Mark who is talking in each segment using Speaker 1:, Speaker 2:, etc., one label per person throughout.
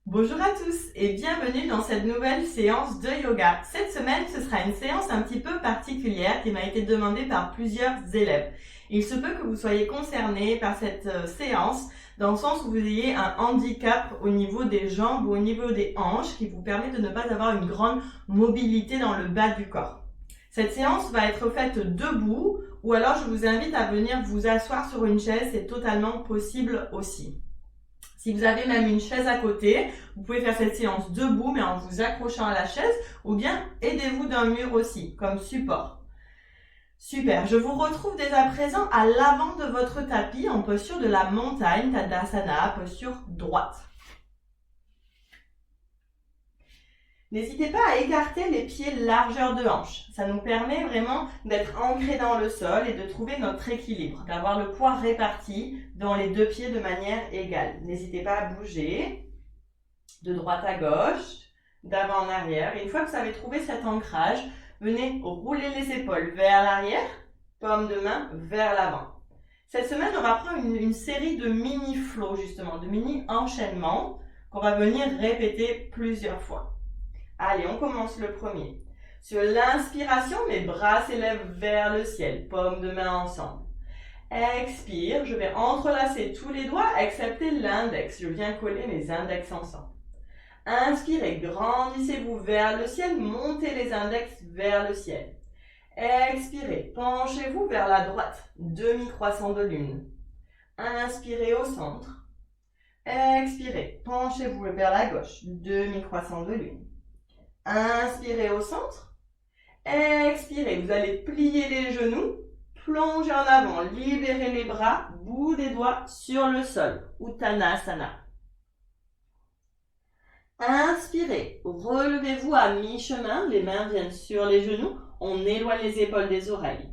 Speaker 1: Bonjour à tous et bienvenue dans cette nouvelle séance de yoga. Cette semaine, ce sera une séance un petit peu particulière qui m'a été demandée par plusieurs élèves. Il se peut que vous soyez concernés par cette séance dans le sens où vous ayez un handicap au niveau des jambes ou au niveau des hanches qui vous permet de ne pas avoir une grande mobilité dans le bas du corps. Cette séance va être faite debout ou alors je vous invite à venir vous asseoir sur une chaise, c'est totalement possible aussi. Si vous avez même une chaise à côté, vous pouvez faire cette séance debout mais en vous accrochant à la chaise ou bien aidez-vous d'un mur aussi comme support. Super, je vous retrouve dès à présent à l'avant de votre tapis en posture de la montagne, Tadasana, posture droite. N'hésitez pas à écarter les pieds largeur de hanche. Ça nous permet vraiment d'être ancrés dans le sol et de trouver notre équilibre, d'avoir le poids réparti dans les deux pieds de manière égale. N'hésitez pas à bouger de droite à gauche, d'avant en arrière. Et une fois que vous avez trouvé cet ancrage, venez rouler les épaules vers l'arrière, paume de main vers l'avant. Cette semaine, on va prendre une série de mini-flows justement, de mini-enchaînements qu'on va venir répéter plusieurs fois. Allez, on commence le premier. Sur l'inspiration, mes bras s'élèvent vers le ciel, paume de main ensemble. Expire, je vais entrelacer tous les doigts, excepté l'index. Je viens coller mes index ensemble. Inspirez, grandissez-vous vers le ciel, montez les index vers le ciel. Expirez, penchez-vous vers la droite, demi-croissant de lune. Inspirez au centre. Expirez, penchez-vous vers la gauche, demi-croissant de lune. Inspirez au centre. Expirez, vous allez plier les genoux, plonger en avant, libérez les bras, bout des doigts sur le sol, Uttanasana. Inspirez, relevez-vous à mi-chemin, les mains viennent sur les genoux, on éloigne les épaules des oreilles.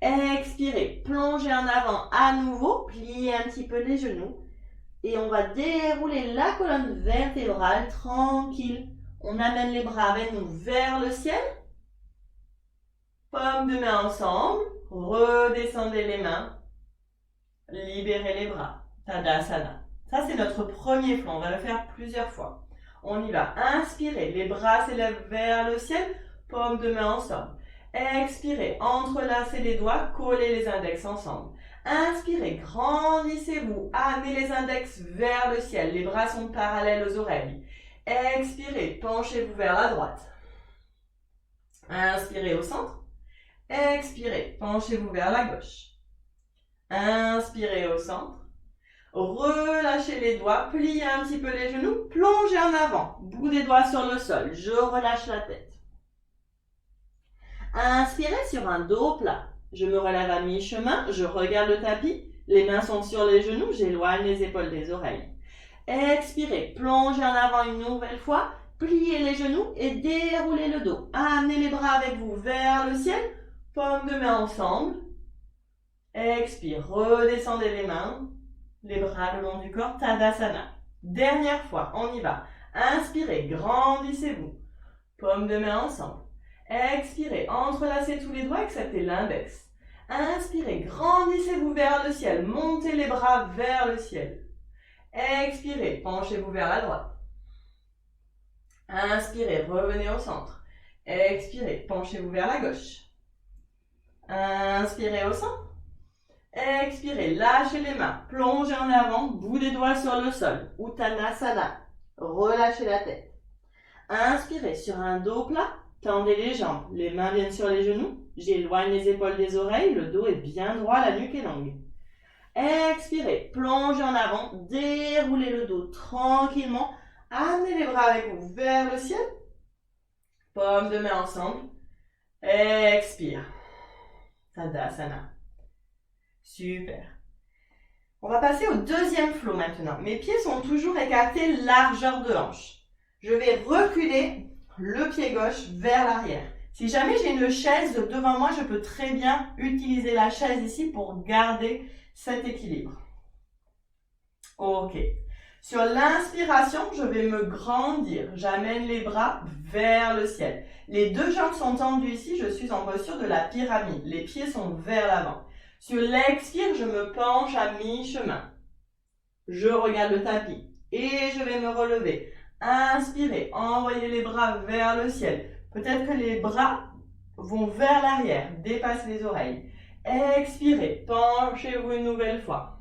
Speaker 1: Expirez, plongez en avant à nouveau, pliez un petit peu les genoux et on va dérouler la colonne vertébrale tranquille. On amène les bras avec nous vers le ciel. Paume de main ensemble. Redescendez les mains. Libérez les bras. Tadasana. Ça, c'est notre premier flow. On va le faire plusieurs fois. On y va. Inspirez. Les bras s'élèvent vers le ciel. Paume de main ensemble. Expirez. Entrelacez les doigts. Collez les index ensemble. Inspirez. Grandissez-vous. Amenez les index vers le ciel. Les bras sont parallèles aux oreilles. Expirez, penchez-vous vers la droite. Inspirez au centre. Expirez, penchez-vous vers la gauche. Inspirez au centre. Relâchez les doigts, pliez un petit peu les genoux, plongez en avant. Bout des doigts sur le sol, je relâche la tête. Inspirez sur un dos plat. Je me relève à mi-chemin, je regarde le tapis. Les mains sont sur les genoux, j'éloigne les épaules des oreilles. Expirez, plongez en avant une nouvelle fois, pliez les genoux et déroulez le dos. Amenez les bras avec vous vers le ciel, paume de main ensemble. Expire, redescendez les mains, les bras le long du corps, Tadasana. Dernière fois, on y va. Inspirez, grandissez-vous, paume de main ensemble. Expirez, entrelacez tous les doigts, excepté l'index. Inspirez, grandissez-vous vers le ciel, montez les bras vers le ciel. Expirez, penchez-vous vers la droite. Inspirez, revenez au centre. Expirez, penchez-vous vers la gauche. Inspirez au centre. Expirez, lâchez les mains, plongez en avant, bout des doigts sur le sol. Uttanasana, relâchez la tête. Inspirez sur un dos plat, tendez les jambes, les mains viennent sur les genoux. J'éloigne les épaules des oreilles, le dos est bien droit, la nuque est longue. Expirez, plongez en avant, déroulez le dos tranquillement, amenez les bras avec vous vers le ciel, paume de main ensemble, expire, Tadasana. Super. On va passer au deuxième flow maintenant. Mes pieds sont toujours écartés largeur de hanche. Je vais reculer le pied gauche vers l'arrière. Si jamais j'ai une chaise devant moi, je peux très bien utiliser la chaise ici pour garder cet équilibre. Ok. Sur l'inspiration, je vais me grandir. J'amène les bras vers le ciel. Les deux jambes sont tendues ici. Je suis en posture de la pyramide. Les pieds sont vers l'avant. Sur l'expire, je me penche à mi-chemin. Je regarde le tapis et je vais me relever. Inspirez, envoyez les bras vers le ciel. Peut-être que les bras vont vers l'arrière, dépassent les oreilles. Expirez, penchez-vous une nouvelle fois.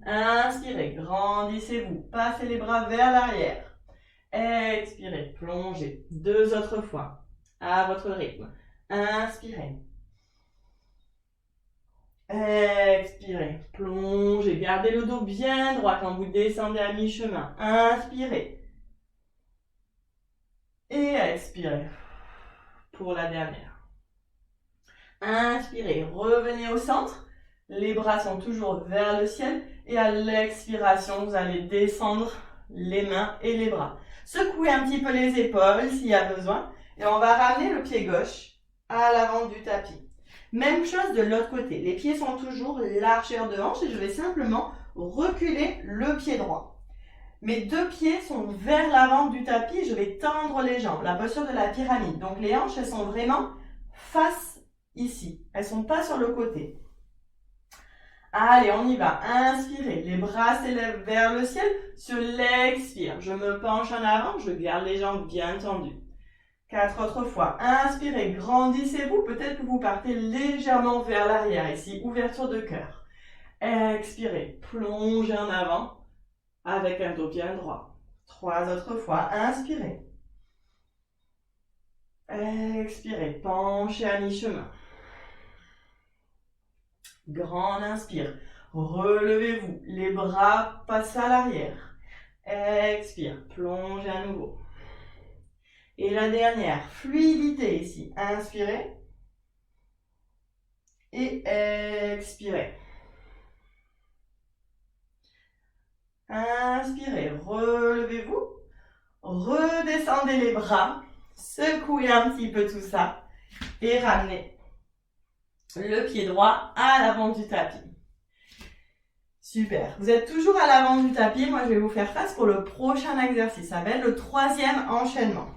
Speaker 1: Inspirez, grandissez-vous, passez les bras vers l'arrière. Expirez, plongez. 2 autres fois, à votre rythme. Inspirez. Expirez, plongez, gardez le dos bien droit quand vous descendez à mi-chemin. Inspirez. Et expirez. Pour la dernière. Inspirez, revenez au centre. Les bras sont toujours vers le ciel. Et à l'expiration, vous allez descendre les mains et les bras. Secouez un petit peu les épaules s'il y a besoin. Et on va ramener le pied gauche à l'avant du tapis. Même chose de l'autre côté. Les pieds sont toujours largeur de hanche et je vais simplement reculer le pied droit. Mes 2 pieds sont vers l'avant du tapis. Je vais tendre les jambes. La posture de la pyramide. Donc les hanches, elles sont vraiment face ici. Elles ne sont pas sur le côté. Allez, on y va. Inspirez. Les bras s'élèvent vers le ciel. Sur l'expire, je me penche en avant. Je garde les jambes bien tendues. 4 autres fois. Inspirez, grandissez-vous. Peut-être que vous partez légèrement vers l'arrière ici. Ouverture de cœur. Expirez, plongez en avant avec un dos bien droit. 3 autres fois. Inspirez. Expirez, penchez à mi-chemin. Grande inspire. Relevez-vous. Les bras passent à l'arrière. Expire, plongez à nouveau. Et la dernière, fluidité ici. Inspirez. Et expirez. Inspirez, relevez-vous. Redescendez les bras. Secouez un petit peu tout ça. Et ramenez le pied droit à l'avant du tapis. Super. Vous êtes toujours à l'avant du tapis. Moi, je vais vous faire face pour le prochain exercice. Ça va être le 3e enchaînement.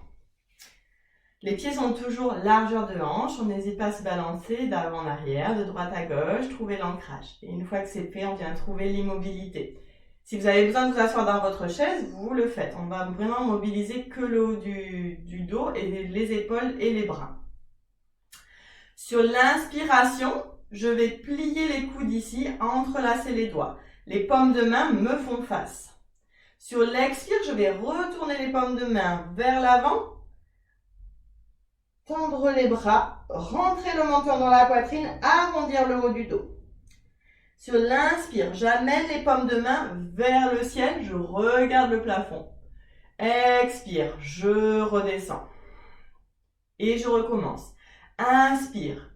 Speaker 1: Les pieds sont toujours largeur de hanche. On n'hésite pas à se balancer d'avant en arrière, de droite à gauche, trouver l'ancrage. Et une fois que c'est fait, on vient trouver l'immobilité. Si vous avez besoin de vous asseoir dans votre chaise, vous le faites. On va vraiment mobiliser que le haut du dos et les épaules et les bras. Sur l'inspiration, je vais plier les coudes ici, entrelacer les doigts. Les paumes de main me font face. Sur l'expire, je vais retourner les paumes de main vers l'avant. Tendre les bras, rentrer le menton dans la poitrine, arrondir le haut du dos. Sur l'inspire, j'amène les paumes de main vers le ciel, je regarde le plafond. Expire, je redescends. Et je recommence. Inspire,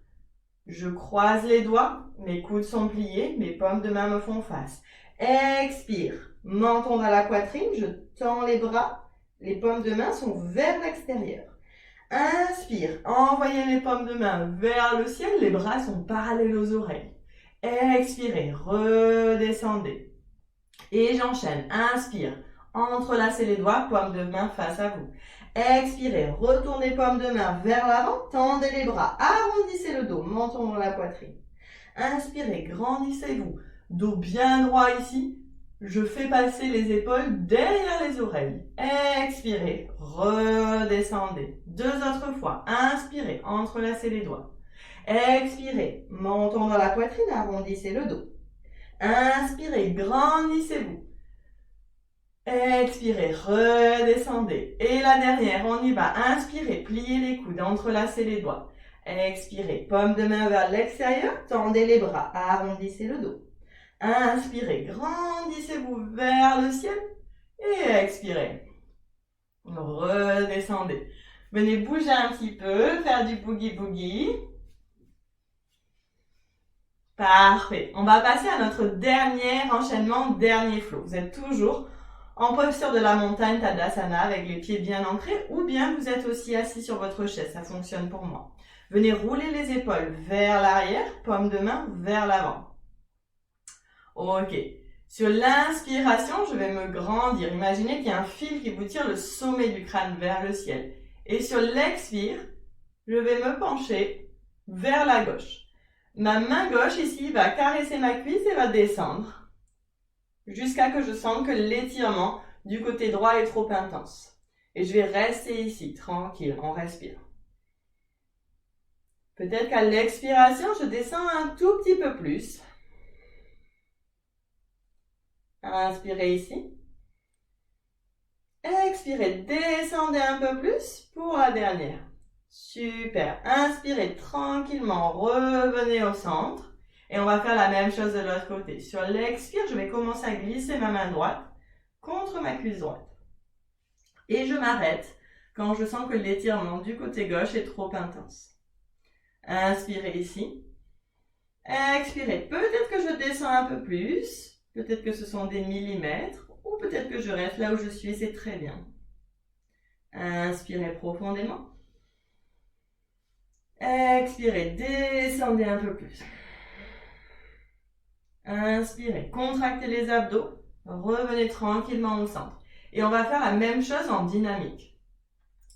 Speaker 1: je croise les doigts, mes coudes sont pliés, mes paumes de main me font face. Expire, menton dans la poitrine, je tends les bras, les paumes de main sont vers l'extérieur. Inspire, envoyez les paumes de main vers le ciel, les bras sont parallèles aux oreilles. Expirez, redescendez. Et j'enchaîne. Inspire, entrelacez les doigts, paumes de main face à vous. Expirez, retournez paumes de main vers l'avant, tendez les bras, arrondissez le dos, menton dans la poitrine. Inspirez, grandissez-vous, dos bien droit ici. Je fais passer les épaules derrière les oreilles. Expirez, redescendez. 2 autres fois. Inspirez, entrelacez les doigts. Expirez, menton dans la poitrine, arrondissez le dos. Inspirez, grandissez-vous. Expirez, redescendez. Et la dernière, on y va. Inspirez, pliez les coudes, entrelacez les doigts. Expirez, paume de main vers l'extérieur, tendez les bras, arrondissez le dos. Inspirez, grandissez-vous vers le ciel et expirez. Redescendez. Venez bouger un petit peu, faire du boogie-boogie. Parfait. On va passer à notre dernier enchaînement, dernier flow. Vous êtes toujours en posture de la montagne Tadasana avec les pieds bien ancrés ou bien vous êtes aussi assis sur votre chaise. Ça fonctionne pour moi. Venez rouler les épaules vers l'arrière, paume de main vers l'avant. Ok. Sur l'inspiration, je vais me grandir. Imaginez qu'il y a un fil qui vous tire le sommet du crâne vers le ciel. Et sur l'expire, je vais me pencher vers la gauche. Ma main gauche ici va caresser ma cuisse et va descendre jusqu'à que je sente que l'étirement du côté droit est trop intense. Et je vais rester ici, tranquille, on respire. Peut-être qu'à l'expiration, je descends un tout petit peu plus. Inspirez ici. Expirez, descendez un peu plus pour la dernière. Super. Inspirez tranquillement, revenez au centre. Et on va faire la même chose de l'autre côté. Sur l'expire, je vais commencer à glisser ma main droite contre ma cuisse droite. Et je m'arrête quand je sens que l'étirement du côté gauche est trop intense. Inspirez ici. Expirez. Peut-être que je descends un peu plus. Peut-être que ce sont des millimètres. Ou peut-être que je reste là où je suis. C'est très bien. Inspirez profondément. Expirez. Descendez un peu plus. Inspirez. Contractez les abdos. Revenez tranquillement au centre. Et on va faire la même chose en dynamique.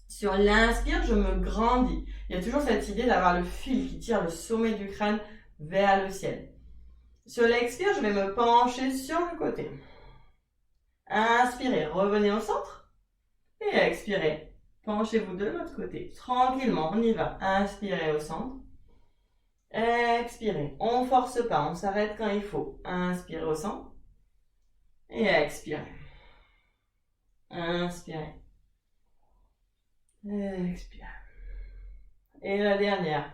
Speaker 1: Sur l'inspire, je me grandis. Il y a toujours cette idée d'avoir le fil qui tire le sommet du crâne vers le ciel. Sur l'expire, je vais me pencher sur le côté. Inspirez, revenez au centre. Et expirez, penchez-vous de l'autre côté. Tranquillement, on y va. Inspirez au centre. Expirez, on ne force pas, on s'arrête quand il faut. Inspirez au centre. Et expirez. Inspirez. Expire. Et la dernière.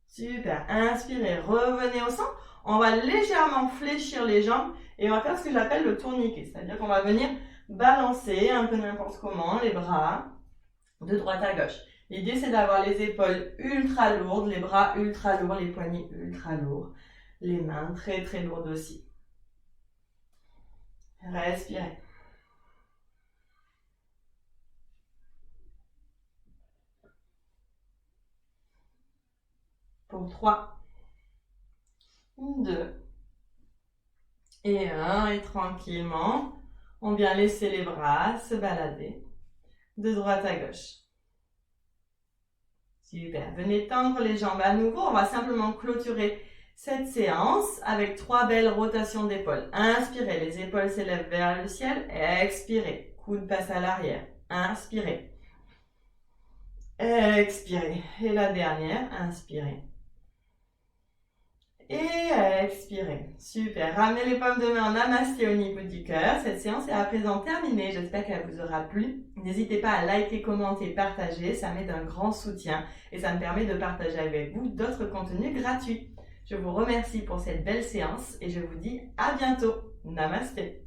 Speaker 1: Super. Inspirez, revenez au centre. On va légèrement fléchir les jambes et on va faire ce que j'appelle le tourniquet. C'est-à-dire qu'on va venir balancer un peu n'importe comment les bras de droite à gauche. L'idée, c'est d'avoir les épaules ultra lourdes, les bras ultra lourds, les poignets ultra lourds, les mains très très lourdes aussi. Respirez. Pour 3, 2 et 1. Et tranquillement, on vient laisser les bras se balader de droite à gauche. Super. Venez tendre les jambes à nouveau. On va simplement clôturer cette séance avec 3 belles rotations d'épaules. Inspirez, les épaules s'élèvent vers le ciel. Expirez, coude passe à l'arrière. Inspirez. Expirez. Et la dernière, inspirez. Et expirez. Super. Ramenez les paumes de main en namasté au niveau du cœur. Cette séance est à présent terminée. J'espère qu'elle vous aura plu. N'hésitez pas à liker, commenter, partager. Ça m'aide un grand soutien et ça me permet de partager avec vous d'autres contenus gratuits. Je vous remercie pour cette belle séance et je vous dis à bientôt. Namasté.